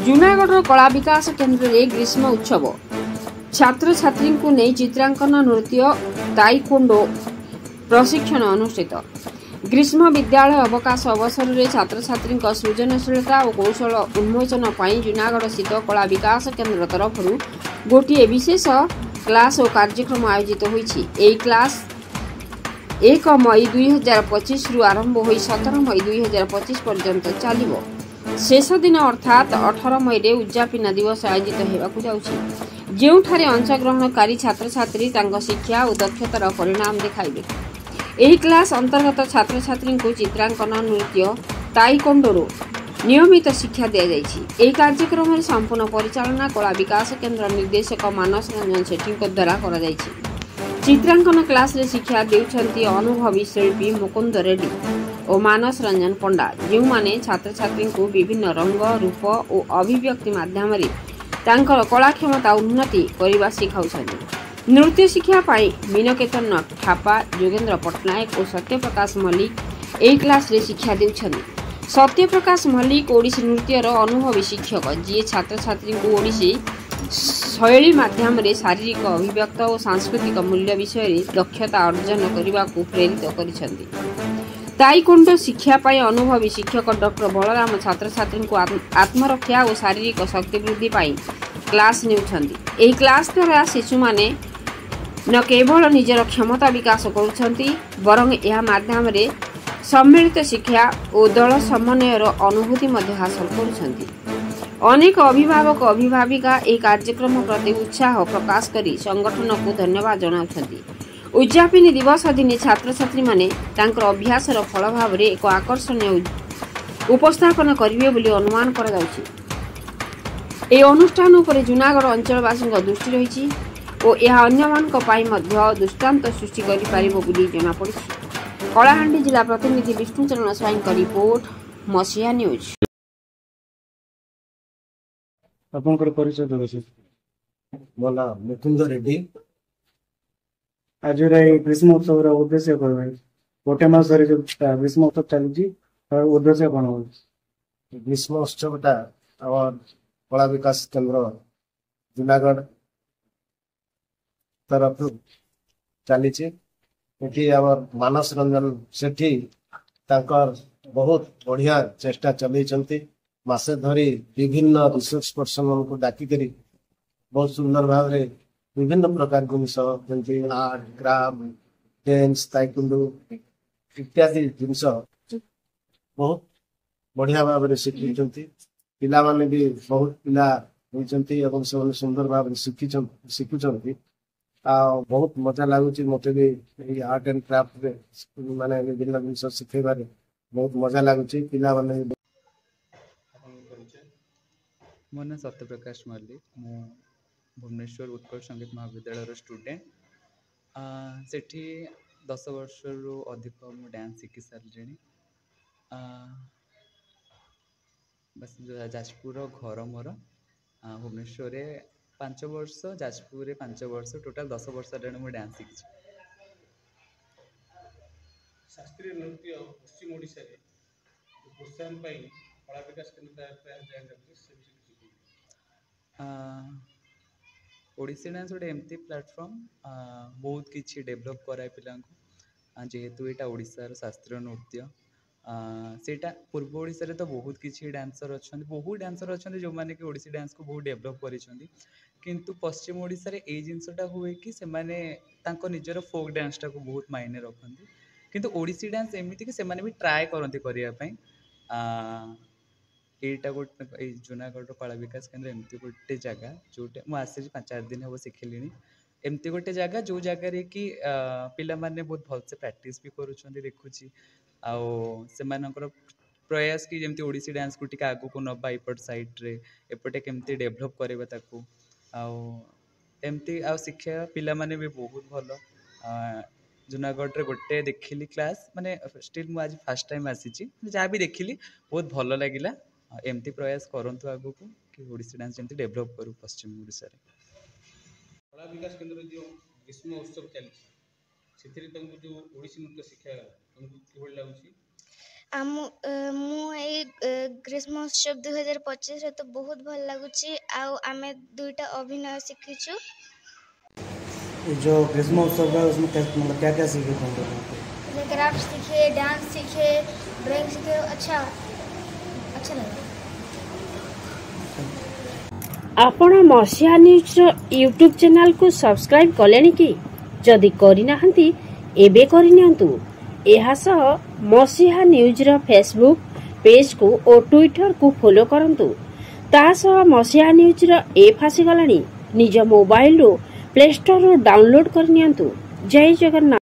जूनागढ़ कला विकास केन्द्र में ग्रीष्म उत्सव छात्र छात्री को नहीं चित्रांकन नृत्य ताइक्वांडो प्रशिक्षण अनुष्ठित। ग्रीष्म विद्यालय अवकाश अवसर में छात्र छात्री सृजनशीलता और कौशल उन्मोचन पर जूनागढ़ स्थित कला विकास केन्द्र तरफ गोटे विशेष क्लास और कार्यक्रम आयोजित होती। क्लास 1 मई 2025 रु आरंभ हो 17 मई 2025 पर्यंत चलिबो। शेष दिन अर्थात 18 मई रे उद्यापन दिवस आयोजित होगाकू जाउछि, जेउठारे अंशग्रहणकारी छात्र छात्री शिक्षा और दक्षतार परिणाम देखाइबे। एही क्लास अंतर्गत छात्र छात्री को चित्रांकन नृत्य ताइक्वांडो नियमित शिक्षा दिया जाइछि। एही कार्यक्रम में संपूर्ण परिचालना कला विकास केन्द्र निर्देशक मानस रंजन सेठी द्वारा करा जाइछि। चित्रांकन क्लास रे शिक्षा देउछंती अनुभवी शिल्पी मुकुंद रेड्डी और मानस रंजन पंडा, जो माने छात्र छात्री को विभिन्न रंग रूप और अभिव्यक्ति माध्यम तांकर कला क्षमता उन्नति करने शिखाउछंती। नृत्य शिक्षा पाई मीनकेतन थापा, जोगेन्द्र पट्टनायक और सत्यप्रकाश मल्लिक एही क्लास रे शिक्षा देउछंती। सत्यप्रकाश मल्लिक ओडिसी नृत्यर अनुभवी शिक्षक, जी छात्र छात्री को ओडिसी शैली माध्यम शारीरिक अभिव्यक्त और सांस्कृतिक मूल्य विषय दक्षता अर्जन करने को प्रेरित करिसेंती। ताइक्वांडो शिक्षा पाई अनुभवी शिक्षक डॉक्टर बलराम छात्र छात्री को आत्मरक्षा और शारीरिक शक्ति वृद्धि पाई क्लास नेउछंती। एही क्लास द्वारा शिशु माने न केवल निजर क्षमता विकास करुछंती, बरং यह माध्यम सम्मिलित शिक्षा और दल समन्वयर अनुभूति हासिल करुछंती। अनेक अभिभावक अभिभाविका एक कार्यक्रम प्रति उत्साह प्रकाश करी संगठन को धन्यवाद जनाउछंती। उद्यापन दिवस दिन छात्र छात्री माने तांकर अभ्यासर फल भाव में एक आकर्षणीय उपस्थापन करिवे बोली अनुमान करा जाउछि। ए अनुष्ठान उपर जूनागढ़ अंचलवासी दृष्टि रही और यह अन्यमानक पाई मध्य दृष्टांत सृष्टि करि पारिबो बोली जना पड़िछि। कलाहांडी जिला प्रतिनिधि विष्णुचरण स्वाई का रिपोर्ट, मसिया न्यूज। आपनकर परिचय देबे। मोला मुकुंद रेड्डी। आज ग्रीष्म उत्सव उद्देश्य कौन है? गोटे मास धरी जो ग्रीष्म उत्सव चलती उद्देश्य कौन हो? ग्रीष्म उत्सवटा आम कला विकास केन्द्र जूनागढ़ तरफ चली आम मानस रंजन सेठी बहुत बढ़िया चेष्टा चलती। मासे धरी विभिन्न रिसर्च पर्सन को डाकिक बहुत सुंदर भाव में विभिन्न प्रकार जिनस जमी आर्ट क्राफ्ट डांस ताइक्वांडो इत्यादि जिनस बहुत बढ़िया भाव में शिखी। पिला माने भी बहुत पिला होती से सुंदर भाव में शिखुंट। बहुत मजा लगुच मत भी आर्ट एंड क्राफ्ट माने विभिन्न जिन शिखेबार बहुत मजा लगुच। पिला माने मो ना सत्यप्रकाश मल्लिक, मु भुवनेश्वर उत्कर्ष संगीत महाविद्यालय स्टूडेंट। सेठी 10 वर्ष रु अधिक मु डांस शिखी सारे। बस जाजपुर घर मोर, भुवनेश्वर 5 वर्ष, जाजपुर 5 वर्ष, टोटाल 10 वर्ष मु डांस शिखी। शास्त्रीय नृत्य पश्चिम ओडिशा रे प्रोत्साहन पाई कला विकास केन्द्र ओडिसी डांस गोटे एमती प्लेटफॉर्म बहुत किसी डेभलप कराए पिला जेहेतु यहाँ ओडिशार शास्त्रीय नृत्य सेटा पूर्व ओडिशा रे तो बहुत किसी डांसर अच्छा, बहुत डांसर अच्छा जो मैंने कि ओडिसी डांस को बहुत डेभलप करिसेंती। किंतु पश्चिम ओडिशा रे एई जिनसटा हुए कि से माने तांको निजर फोक डांसटा को बहुत मायने रखती। किंतु ओडिसी डांस एमती कि से माने भी ट्राए करती करने एटा गोटे जूनागढ़ कला विकास केन्द्र एमती गोटे जगह जोटे मुझे 5-4 दिन हम शिखिली। एमती गोटे जगह जो जगार कि पिला माने बहुत भलसे प्रैक्टिस भी करुँच देखुची से प्रयास कि जमी ओडिसी डांस को टिके आगू को नबा एपट साइड्रे एपटे केमती डेभलप करवा ताकू एमती शिक्षा पिला माने भी बहुत भल। जूनागढ़ रे गोटे देखिली क्लास माने स्टिल मु आज फर्स्ट टाइम आसी जहाँ भी देखिली बहुत भल लगिला। एमती प्रयास करंतु आगू को कि ओडिसी डांस जमती डेभलप करू पश्चिम ओडिशा रे। कला विकास केन्द्र जो ग्रीष्म उत्सव चलती से तुमको जो ओडिसी नृत्य शिक्षा तुमको किभଳି ଲାଗୁଛି? ग्रीष्म उत्सव 2025 तो बहुत भल लगुच आम दुईटा अभिनय शिखीचु। जो ग्रीष्म उत्सव है उसमें मतलब क्या क्या सीखे तुम लोग? क्राफ्ट सीखे, डांस सीखे, ड्राइंग सीखे। अच्छा लगा। आपण मसीहा न्यूज यूट्यूब चैनल को सब्सक्राइब कले कि जदि करना एबे करनियंतु। एहा सह मसीहा न्यूज रो फेसबुक पेज को और ट्विटर को फॉलो करंतु। ता सह मसीहा न्यूज रो ऐप आसी गलानी निज मोबाइल रो प्ले स्टोर रो डाउनलोड करनियंतु। जय जगन्नाथ।